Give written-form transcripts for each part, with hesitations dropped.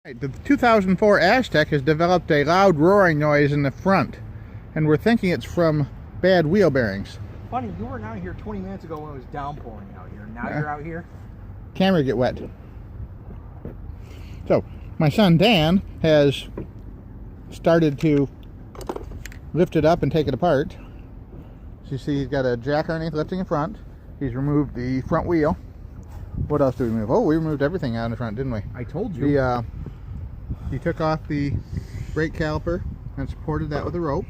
The 2004 Aztek has developed a loud roaring noise in the front, and we're thinking it's from bad wheel bearings. Funny, you weren't out here 20 minutes ago when it was downpouring out here. Now you're out here. Camera get wet. So, my son Dan has started to lift it up and take it apart. So you see he's got a jack underneath lifting in front. He's removed the front wheel. What else did we remove? Oh, we removed everything out in the front, didn't we? I told you. He took off the brake caliper and supported that with a rope.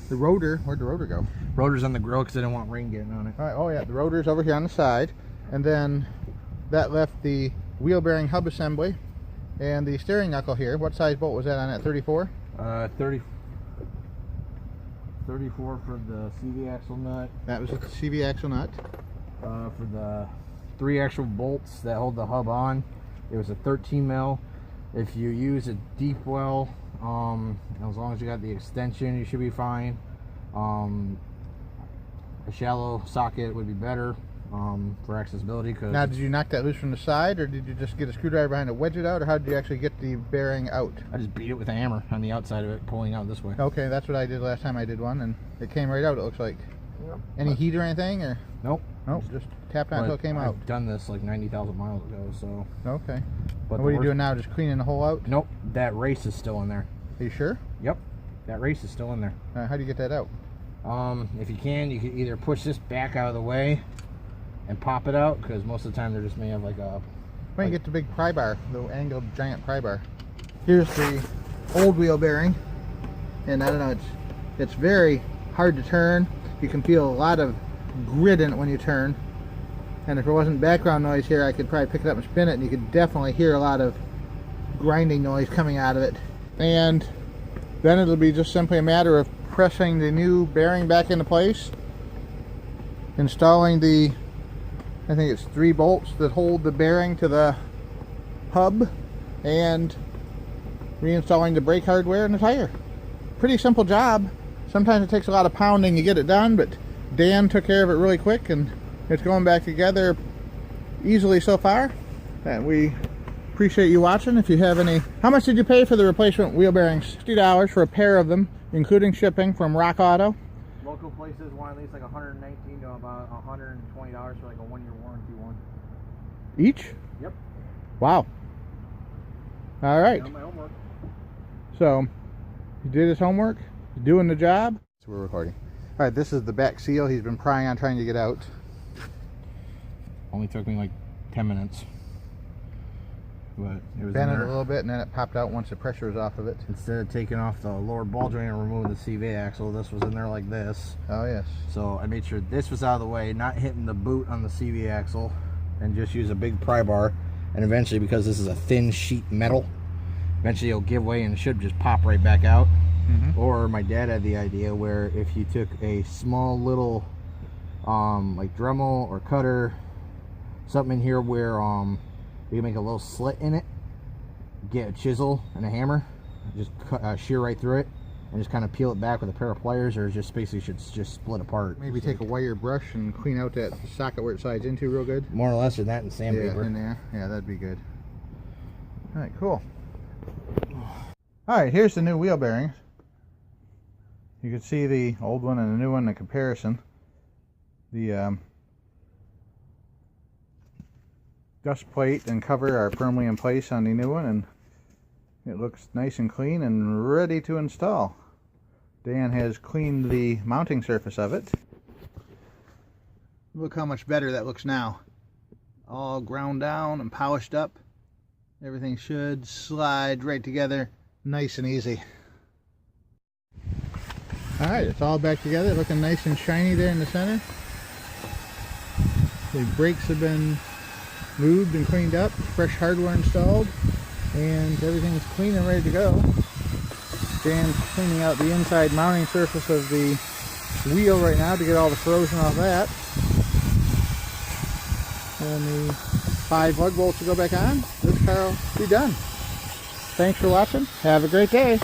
The rotor, where'd the rotor go? Rotor's on the grill because I didn't want rain getting on it. All right, oh yeah, the rotor's over here on the side. And then that left the wheel bearing hub assembly and the steering knuckle here. What size bolt was that on that, 34? 34 for the CV axle nut. That was the CV axle nut. For the 3 actual bolts that hold the hub on, it was a 13 mil. If you use a deep well, as long as you got the extension, you should be fine. A shallow socket would be better for accessibility. Now, did you knock that loose from the side, or did you just get a screwdriver behind it, wedge it out, or how did you actually get the bearing out? I just beat it with a hammer on the outside of it, pulling out this way. Okay, that's what I did last time I did one, and it came right out, it looks like. Yep. Any heat or anything, or? Nope. Nope, just tapped on until it came out. I've done this like 90,000 miles ago, so. Okay. But what are you doing now, just cleaning the hole out? Nope, that race is still in there. Are you sure? Yep, that race is still in there. How do you get that out? If you can either push this back out of the way and pop it out, because most of the time they just may have like a... Why don't you get the big pry bar, the angled giant pry bar. Here's the old wheel bearing, and I don't know, it's very hard to turn. You can feel a lot of grit in it when you turn, and if there wasn't background noise here, I could probably pick it up and spin it, and you could definitely hear a lot of grinding noise coming out of it. And then it'll be just simply a matter of pressing the new bearing back into place, installing the, I think it's 3 bolts that hold the bearing to the hub, and reinstalling the brake hardware and the tire. Pretty simple job. Sometimes it takes a lot of pounding to get it done, but Dan took care of it really quick, and it's going back together easily so far. And we appreciate you watching. If you have any... How much did you pay for the replacement wheel bearings? $60 for a pair of them, including shipping, from Rock Auto. Local places want at least like $119 to about $120 for like a 1-year warranty one. Each? Yep. Wow. All right. Done my homework. So, he did his homework. He's doing the job. So we're recording. All right, this is the back seal he's been prying on trying to get out. Only took me like 10 minutes. But it was Bent it a little bit, and then it popped out once the pressure was off of it. Instead of taking off the lower ball joint and removing the CV axle, this was in there like this. Oh, yes. So I made sure this was out of the way, not hitting the boot on the CV axle, and just use a big pry bar. And eventually, because this is a thin sheet metal, eventually it'll give way and it should just pop right back out. Or my dad had the idea where if you took a small little like Dremel or cutter, something in here where you can make a little slit in it, get a chisel and a hammer, just cut, shear right through it, and just kind of peel it back with a pair of pliers, or just basically should just split apart. Maybe take a wire brush and clean out that socket where it slides into real good. More or less, or that and sandpaper. Yeah, in there. Yeah, that'd be good. All right, cool. All right, here's the new wheel bearings. You can see the old one and the new one in comparison. The dust plate and cover are firmly in place on the new one, and it looks nice and clean and ready to install. Dan has cleaned the mounting surface of it. Look how much better that looks now. All ground down and polished up. Everything should slide right together nice and easy. Alright, it's all back together, looking nice and shiny there in the center. The brakes have been moved and cleaned up, fresh hardware installed, and everything's clean and ready to go. Dan's cleaning out the inside mounting surface of the wheel right now to get all the corrosion off that. And the 5 lug bolts to go back on. This car will be done. Thanks for watching. Have a great day.